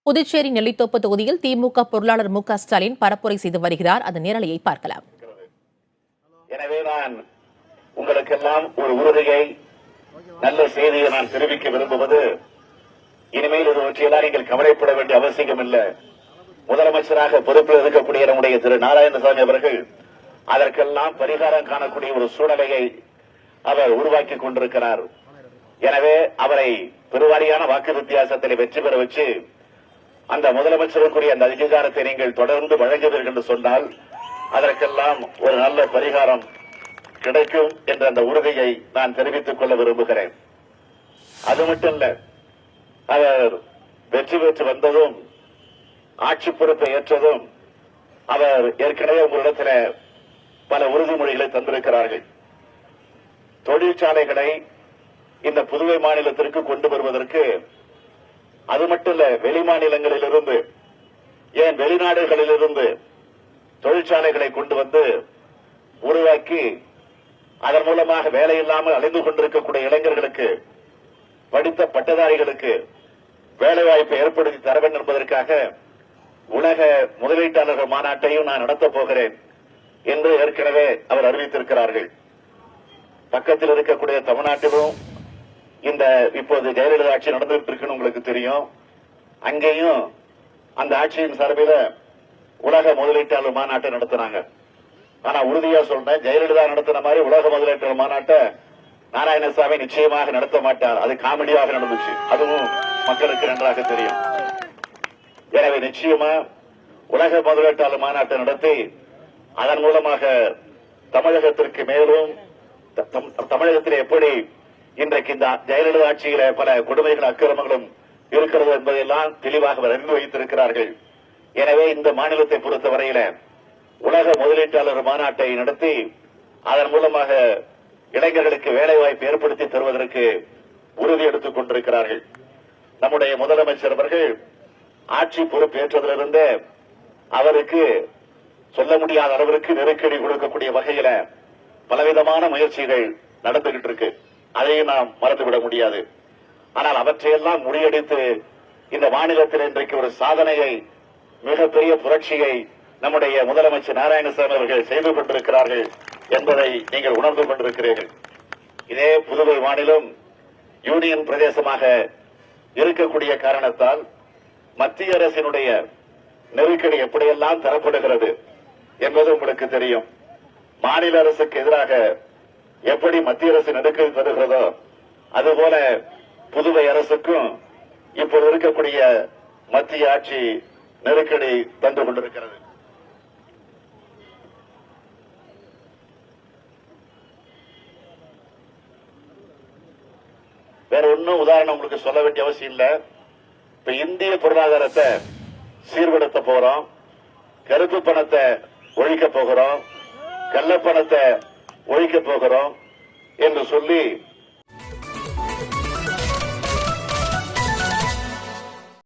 புதுச்சேரி நெல்லித்தோப்பு தொகுதியில் திமுக பொருளாளர் மு.க.ஸ்டாலின் பரப்புரை செய்து வருகிறார். அதன் நேரலையை பார்க்கலாம். எனவே நான் உங்களுக்கெல்லாம் ஒரு உறுதியை, நல்ல செய்தியை நான் தெரிவிக்க விரும்புவது, இனிமேல் இது பற்றியெல்லாம் நீங்கள் கவலைப்பட வேண்டிய அவசியம் இல்லை. முதலமைச்சராக பொறுப்பில் இருக்கக்கூடிய நம்முடைய திரு நாராயணசாமி அவர்கள் அதற்கெல்லாம் பரிகாரம் காணக்கூடிய ஒரு சூழ்நிலையை அவர் உருவாக்கி கொண்டிருக்கிறார். எனவே அவரை பெருவாரியான வாக்கு வித்தியாசத்தில் வெற்றி பெற வச்சு அந்த முதலமைச்சருக்குரிய அந்த அதிகாரத்தை நீங்கள் தொடர்ந்து வழங்குவீர்கள் என்று சொன்னால் அதற்கெல்லாம் ஒரு நல்ல பரிகாரம் கிடைக்கும் என்ற அந்த உறுதியை நான் தெரிவித்துக் கொள்ள விரும்புகிறேன். அது மட்டுமல்ல, அவர் வெற்றி பெற்று வந்ததும் ஆட்சி பொறுப்பை ஏற்றதும் அவர் ஏற்கனவே உங்களிடத்தில் பல உறுதிமொழிகளை தந்திருக்கிறார்கள். தொழிற்சாலைகளை இந்த புதுவை மாநிலத்திற்கு கொண்டு வருவதற்கு, அது மட்டுமல்ல, வெளி மாநிலங்களிலிருந்து, ஏன் வெளிநாடுகளிலிருந்து தொழிற்சாலைகளை கொண்டு வந்து உருவாக்கி அதன் மூலமாக வேலை இல்லாமல் அலைந்து கொண்டிருக்கக்கூடிய இளைஞர்களுக்கு, படித்த பட்டதாரிகளுக்கு வேலை வாய்ப்பை ஏற்படுத்தி தர வேண்டும் என்பதற்காக உலக முதலீட்டாளர்கள் மாநாட்டையும் நான் நடத்தப் போகிறேன் என்று ஏற்கனவே அவர் அறிவித்திருக்கிறார்கள். பக்கத்தில் இருக்கக்கூடிய தமிழ்நாட்டிலும் இந்த இப்போது ஜெயலலிதா ஆட்சி நடந்துட்டு இருக்குன்னு உங்களுக்கு தெரியும். அங்கேயும் அந்த ஆட்சியின் சார்பில் உலக முதலீட்டாளர் மாநாட்டை நடத்தினாங்க. ஆனா உறுதியா சொல்றேன், ஜெயலலிதா நடத்தின மாதிரி உலக முதலீட்டாளர் மாநாட்டை நாராயணசாமி நிச்சயமாக நடத்த மாட்டார். அது காமெடியாக நடந்துச்சு, அதுவும் மக்களுக்கு நன்றாக தெரியும். எனவே நிச்சயமா உலக முதலீட்டாளர் மாநாட்டை நடத்தி அதன் மூலமாக தமிழகத்திற்கு மேலும், தமிழகத்தில் எப்படி இன்றைக்கு இந்த ஜெயலலிதா ஆட்சியில பல கொடுமைகள் அக்கிரமங்களும் இருக்கிறது என்பதையெல்லாம் தெளிவாக அறிந்து வைத்திருக்கிறார்கள். எனவே இந்த மாநிலத்தை பொறுத்தவரையில உலக முதலீட்டாளர் மாநாட்டை நடத்தி அதன் மூலமாக இளைஞர்களுக்கு வேலை வாய்ப்பு ஏற்படுத்தி தருவதற்கு உறுதி எடுத்துக் கொண்டிருக்கிறார்கள். நம்முடைய முதலமைச்சர் அவர்கள் ஆட்சி பொறுப்பேற்றதிலிருந்து அவருக்கு சொல்ல முடியாத அளவிற்கு நெருக்கடி கொடுக்கக்கூடிய வகையில பலவிதமான முயற்சிகள் நடந்துகிட்டு இருக்கு. அதையும் நாம் மறந்துவிட முடியாது. ஆனால் அவற்றையெல்லாம் முறியடித்து இந்த மாநிலத்தில் இன்றைக்கு ஒரு சாதனையை, மிகப்பெரிய புரட்சியை நம்முடைய முதலமைச்சர் நாராயணசாமி அவர்கள் செய்து கொண்டிருக்கிறார்கள் என்பதை நீங்கள் உணர்ந்து கொண்டிருக்கிறீர்கள். இதே புதுவை மாநிலம் யூனியன் பிரதேசமாக இருக்கக்கூடிய காரணத்தால் மத்திய அரசினுடைய நெருக்கடி எப்படியெல்லாம் தரப்படுகிறது என்பது உங்களுக்கு தெரியும். மாநில அரசுக்கு எதிராக எப்படி மத்திய அரசு நெருக்கடி தருகிறதோ அதுபோல புதுவை அரசுக்கும் இப்போது இருக்கக்கூடிய மத்திய ஆட்சி நெருக்கடி தந்து கொண்டிருக்கிறது. வேற ஒன்னும் உதாரணம் உங்களுக்கு சொல்ல வேண்டிய அவசியம் இல்ல. இப்ப இந்திய பொருளாதாரத்தை சீர்படுத்த போறோம், கருப்பு பணத்தை ஒழிக்க போகிறோம், கள்ளப்பணத்தை ஒழிக்க போகிறோம் என்று சொல்லி